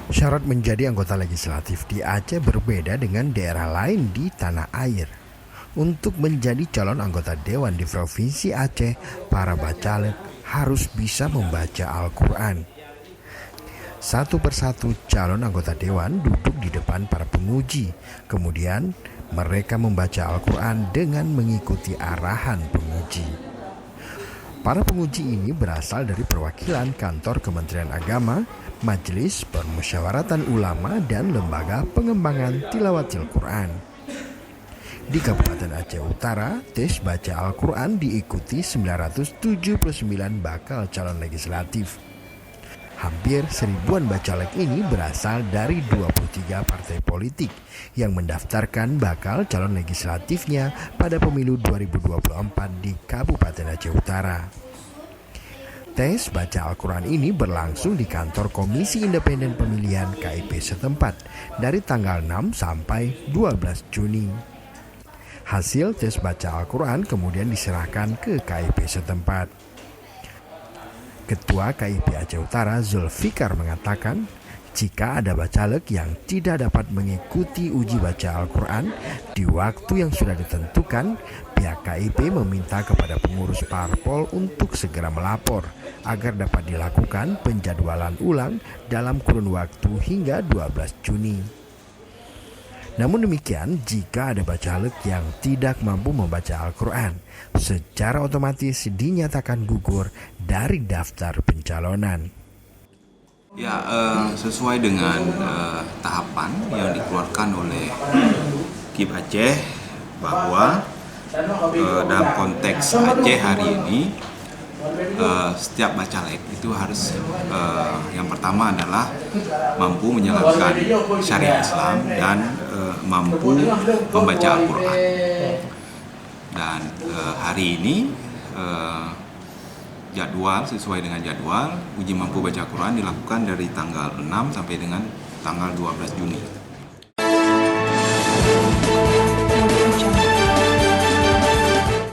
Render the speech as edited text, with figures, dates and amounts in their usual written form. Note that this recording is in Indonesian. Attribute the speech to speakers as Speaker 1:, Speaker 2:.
Speaker 1: Syarat menjadi anggota legislatif di Aceh berbeda dengan daerah lain di tanah air. Untuk menjadi calon anggota dewan di Provinsi Aceh, para bacalek harus bisa membaca Al-Quran. Satu persatu calon anggota dewan duduk di depan para penguji. Kemudian mereka membaca Al-Quran dengan mengikuti arahan penguji. Para penguji ini berasal dari perwakilan kantor Kementerian Agama, Majelis Permusyawaratan Ulama, dan Lembaga Pengembangan Tilawatil Quran. Di Kabupaten Aceh Utara, tes baca Al-Quran diikuti 979 bakal calon legislatif. Hampir seribuan bacalek ini berasal dari 23 partai politik yang mendaftarkan bakal calon legislatifnya pada pemilu 2024 di Kabupaten Aceh Utara. Tes baca Al-Quran ini berlangsung di kantor Komisi Independen Pemilihan KIP setempat dari tanggal 6 sampai 12 Juni. Hasil tes baca Al-Quran kemudian diserahkan ke KIP setempat. Ketua KIP Aceh Utara Zulfikar mengatakan, jika ada bacalek yang tidak dapat mengikuti uji baca Al-Quran di waktu yang sudah ditentukan, pihak KIP meminta kepada pengurus parpol untuk segera melapor agar dapat dilakukan penjadwalan ulang dalam kurun waktu hingga 12 Juni. Namun demikian, jika ada bacalek yang tidak mampu membaca Al-Quran, secara otomatis dinyatakan gugur dari daftar pencalonan.
Speaker 2: Ya, sesuai dengan tahapan yang dikeluarkan oleh KIP Aceh bahwa dalam konteks Aceh hari ini setiap bacalek itu harus yang pertama adalah mampu menjalankan syariat Islam dan mampu membaca Al-Quran. Dan hari ini sesuai dengan jadwal uji mampu baca Al-Quran dilakukan dari tanggal 6 sampai dengan tanggal 12 Juni.